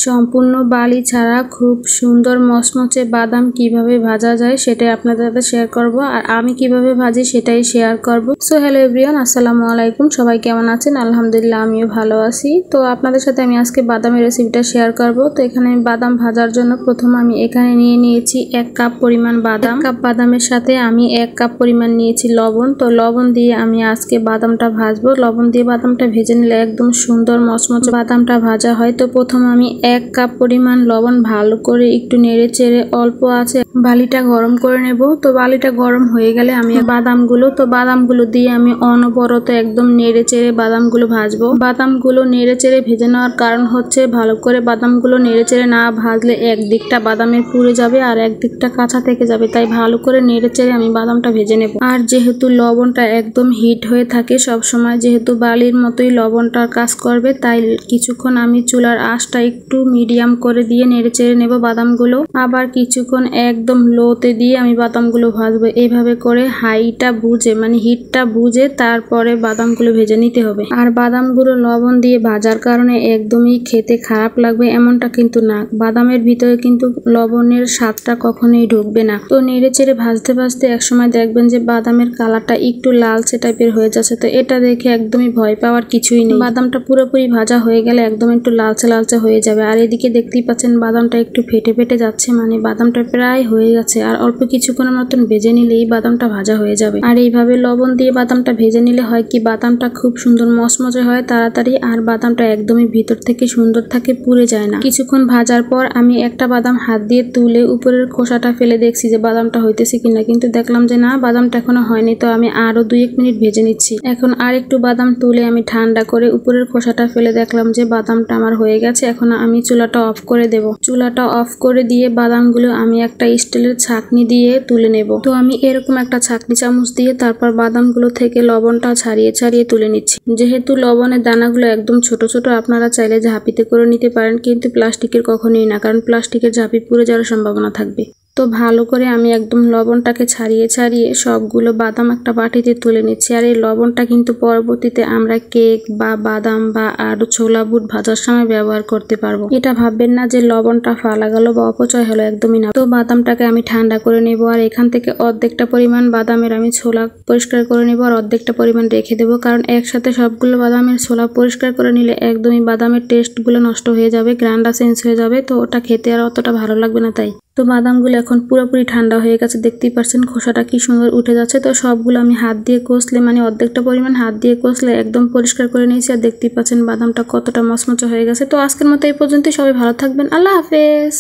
সম্পূর্ণ বালি ছাড়া খুব সুন্দর মচমচে বাদাম কিভাবে ভাজা যায় সেটাই আপনাদের সাথে শেয়ার করব, আর আমি কিভাবে ভাজি সেটাই শেয়ার করব। সো হ্যালো এভরিওয়ান, আসসালামু আলাইকুম। সবাই কেমন আছেন? আলহামদুলিল্লাহ, আমিও ভালো আছি। তো আপনাদের সাথে আমি আজকে বাদামের রেসিপিটা শেয়ার করব। তো এখানে বাদাম ভাজার জন্য প্রথম আমি এখানে নিয়ে নিয়েছি 1 কাপ পরিমাণ বাদাম। 1 কাপ বাদামের সাথে আমি 1 কাপ পরিমাণ নিয়েছি লবণ। তো লবণ দিয়ে আমি আজকে বাদামটা ভাজবো। লবণ দিয়ে বাদামটা ভেজে নিলে একদম সুন্দর মচমচে বাদামটা ভাজা হয়। তো প্রথম আমি 1 কাপ পরিমাণ লবণ ভালো করে একটু নেড়ে চেড়ে অল্প আছে বালিটা গরম করে নেব। তো বালিটা গরম হয়ে গেলে আমি বাদামগুলো দিয়ে আমি অনবরত একদম নেড়ে চেড়ে বাদামগুলো ভাজবো। বাদামগুলো নেড়ে চেড়ে ভেজে নেওয়ার কারণ হচ্ছে ভালো করে বাদামগুলো নেড়ে চেড়ে না ভাজলে একদিকটা বাদামের পুড়ে যাবে আর একদিকটা কাঁচা থেকে যাবে, তাই ভালো করে নেড়ে চেড়ে আমি বাদামটা ভেজে নেব। আর যেহেতু লবণটা একদম হিট হয়ে থাকে সব সময়, যেহেতু বালির মতোই লবণটার কাজ করবে, তাই কিছুক্ষণ আমি চুলার আঁচটা একটু মিডিয়াম করে দিয়ে নেড়ে চেড়ে নেব বাদামগুলো। আবার কিছুক্ষণ একদম লোতে দিয়ে আমি বাদামগুলো ভাজবো। এইভাবে করে হাইটা বুঝে মানে হিটটা বুঝে তারপরে বাদামগুলো ভেজে নিতে হবে। আর বাদামগুলো লবণ দিয়ে ভাজার কারণে একদমই খেতে খারাপ লাগবে এমনটা কিন্তু না, বাদামের ভিতরে কিন্তু লবণের স্বাদটা কখনোই ঢুকবে না। তো নেড়ে চেড়ে ভাজতে ভাজতে একসময় দেখবেন যে বাদামের কালারটা একটু লালচে টাইপের হয়ে যাচ্ছে। তো এটা দেখে একদমই ভয় পাওয়ার কিছুই নেই। বাদামটা পুরোপুরি ভাজা হয়ে গেলে একদম একটু লালচে লালচে হয়ে যাবে। আর এদিকে দেখতেই পাচ্ছেন বাদামটা একটু ফেটে ফেটে যাচ্ছে, মানে বাদামটা প্রায় হয়ে গেছে। আর অল্প কিছুক্ষণের মতন ভেজে নিলেই বাদামটা ভাজা হয়ে যাবে। আর এইভাবে লবণ দিয়ে বাদামটা ভেজে নিলে হয় কি, বাদামটা খুব সুন্দর মচমচে হয় তাড়াতাড়ি, আর বাদামটা একদমই ভিতর থেকে সুন্দর থাকে, পুড়ে যায় না। কিছুক্ষণ ভাজার পর আমি একটা বাদাম হাত দিয়ে তুলে উপরের খোসাটা ফেলে দেখছি যে বাদামটা হইতেছে কিনা, কিন্তু দেখলাম যে না, বাদামটা এখনো হয়নি। তো আমি আরো 2-1 মিনিট ভেজে নিচ্ছি। এখন আর একটু বাদাম তুলে আমি ঠান্ডা করে উপরের খোসাটা ফেলে দেখলাম যে বাদামটা আমার হয়ে গেছে। এখন আমি চুলাটা অফ করে দেব। চুলাটা অফ করে দিয়ে বাদামগুলো আমি একটা স্টিলের ছাঁকনি দিয়ে তুলে নেব। তো আমি এরকম একটা ছাঁকনি চামচ দিয়ে তারপর বাদামগুলো থেকে লবণটা ছাড়িয়ে ছাড়িয়ে তুলে নিচ্ছি। যেহেতু লবণের দানাগুলো একদম ছোট ছোট, আপনারা চাইলে ঝাঁপিতে করে নিতে পারেন, কিন্তু প্লাস্টিকের কখনোই না, কারণ প্লাস্টিকের ঝাঁপি পুড়ে যাওয়ার সম্ভাবনা থাকবে। তো ভালো করে আমি একদম লবণটাকে ছাড়িয়ে ছাড়িয়ে সবগুলো বাদাম একটা বাটিতে তুলে নিচ্ছি। আর এই লবণটা কিন্তু পরবর্তীতে আমরা কেক বা বাদাম বা আরো ছোলা বুট ভাজার সময় ব্যবহার করতে পারবো। এটা ভাববেন না যে লবণটা ফালা গেল বা অপচয় হলো, একদমই না। তো বাদামটাকে আমি ঠান্ডা করে নেব। আর এখান থেকে অর্ধেকটা পরিমাণ বাদামের আমি ছোলা পরিষ্কার করে নেব আর অর্ধেকটা পরিমাণ রেখে দেবো, কারণ একসাথে সবগুলো বাদামের ছোলা পরিষ্কার করে নিলে একদমই বাদামের টেস্টগুলো নষ্ট হয়ে যাবে, গ্রানটা চেঞ্জ হয়ে যাবে। তো ওটা খেতে আর অতটা ভালো লাগবে না। তাই তো বাদামগুলো এখন পুরোপুরি ঠান্ডা হয়ে গেছে, দেখতেই পাচ্ছেন খোসাটা কি সুন্দর উঠে যাচ্ছে। তো সবগুলো আমি হাত দিয়ে কষলে, মানে অর্ধেকটা পরিমাণ হাত দিয়ে কষলে একদম পরিষ্কার করে নিয়েছি। আর দেখতেই পাচ্ছেন বাদামটা কতটা মচমচে হয়ে গেছে। তো আজকের মতো এই পর্যন্তই। সবাই ভালো থাকবেন। আল্লাহ হাফেজ।